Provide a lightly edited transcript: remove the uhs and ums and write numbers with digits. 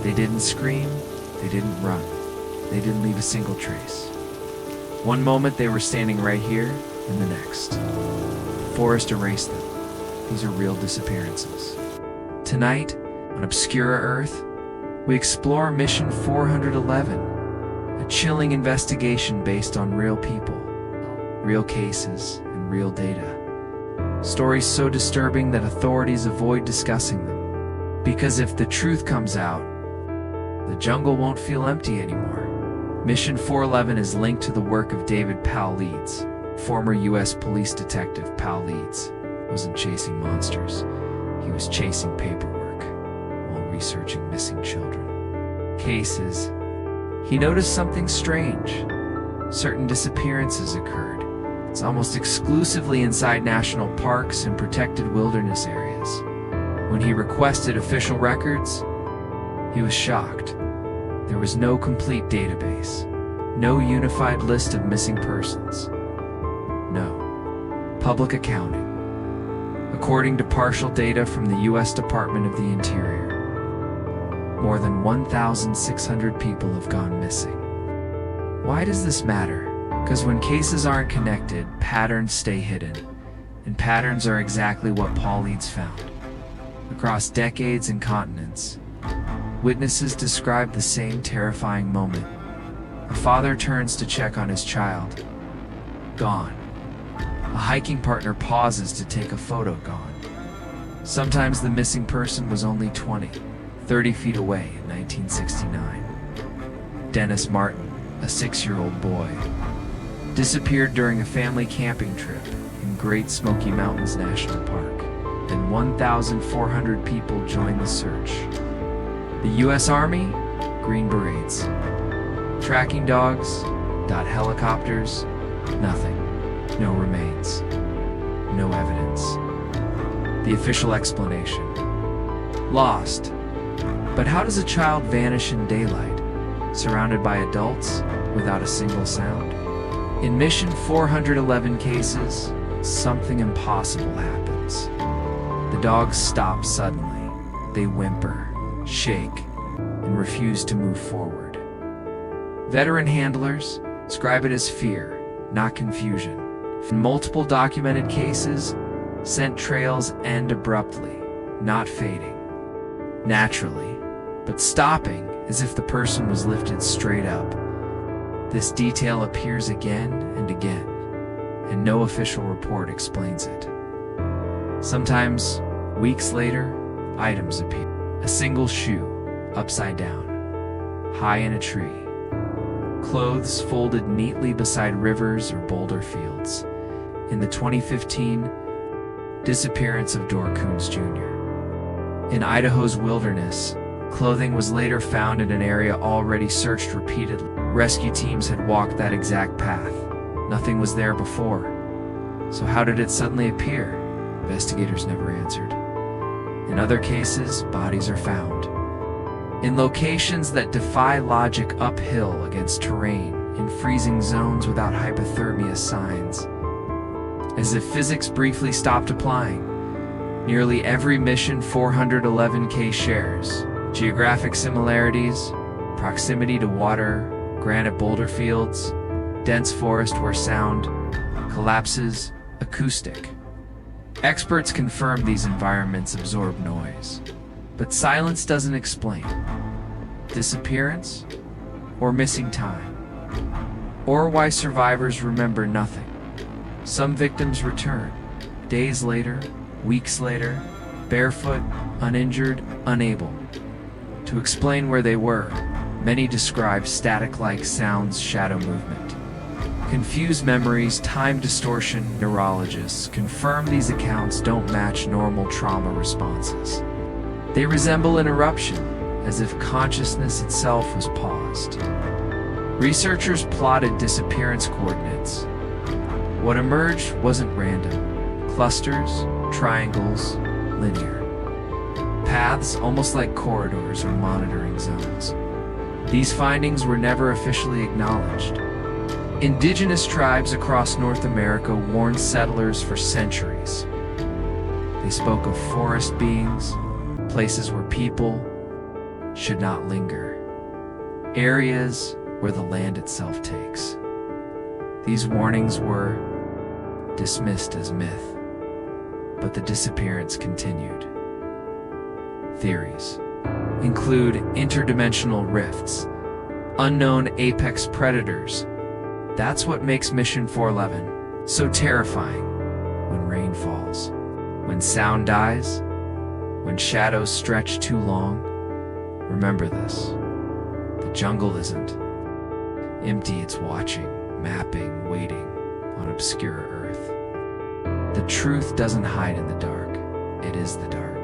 They didn't scream, they didn't run, they didn't leave a single trace. One moment they were standing right here, and the next. The forest erased them. These are real disappearances. Tonight, on Obscura Earth, we explore Mission 411, a chilling investigation based on real people, real cases, and real data. Stories so disturbing that authorities avoid discussing them. Because if the truth comes out, the jungle won't feel empty anymore. Mission 411 is linked to the work of David Powell Leeds. Former U.S. police detective Powell Leeds wasn't chasing monsters. He was chasing paperwork while researching missing children. Cases. He noticed something strange. Certain disappearances occurred. It's almost exclusively inside national parks and protected wilderness areas. When he requested official records, he was shocked. There was no complete database, no unified list of missing persons, no public accounting. According to partial data from the U.S. Department of the Interior, more than 1,600 people have gone missing. Why does this matter? Because when cases aren't connected, patterns stay hidden, and patterns are exactly what Powell Leeds found. Across decades and continents, witnesses describe the same terrifying moment. A father turns to check on his child. Gone. A hiking partner pauses to take a photo. Gone. Sometimes the missing person was only 20, 30 feet away in 1969. Dennis Martin, a 6-year-old boy, disappeared during a family camping trip in Great Smoky Mountains National Park, and 1,400 people joined the search. The U.S. Army, Green Berets. Tracking dogs, helicopters, nothing. No remains. No evidence. The official explanation. Lost. But how does a child vanish in daylight, surrounded by adults, without a single sound? In Mission 411 cases, something impossible happens. The dogs stop suddenly. They whimper, shake, and refuse to move forward. Veteran handlers describe it as fear, not confusion. In multiple documented cases, scent trails end abruptly, not fading. Naturally, but stopping as if the person was lifted straight up. This detail appears again and again, and no official report explains it. Sometimes, weeks later, items appear. A single shoe, upside down, high in a tree. Clothes folded neatly beside rivers or boulder fields. In the 2015 disappearance of Dor Coons Jr. In Idaho's wilderness, clothing was later found in an area already searched repeatedly. Rescue teams had walked that exact path. Nothing was there before. So how did it suddenly appear? Investigators never answered. In other cases, bodies are found in locations that defy logic, uphill against terrain, in freezing zones without hypothermia signs. As if physics briefly stopped applying, nearly every Mission 411 case shares geographic similarities, proximity to water, granite boulder fields, dense forest where sound collapses, acoustic. Experts confirm these environments absorb noise, but silence doesn't explain. Disappearance, or missing time, or why survivors remember nothing. Some victims return, days later, weeks later, barefoot, uninjured, unable to explain where they were. Many describe static-like sounds, shadow movement, confused memories, time distortion. Neurologists confirm these accounts don't match normal trauma responses. They resemble an eruption, as if consciousness itself was paused. Researchers plotted disappearance coordinates. What emerged wasn't random. Clusters, triangles, linear. Paths almost like corridors or monitoring zones. These findings were never officially acknowledged. Indigenous tribes across North America warned settlers for centuries. They spoke of forest beings, places where people should not linger. Areas where the land itself takes. These warnings were dismissed as myth, but the disappearance continued. Theories include interdimensional rifts, unknown apex predators. That's what makes Mission 411 so terrifying. When rain falls, when sound dies, when shadows stretch too long, remember this. The jungle isn't empty, it's watching, mapping, waiting on Obscura Earth. The truth doesn't hide in the dark, it is the dark.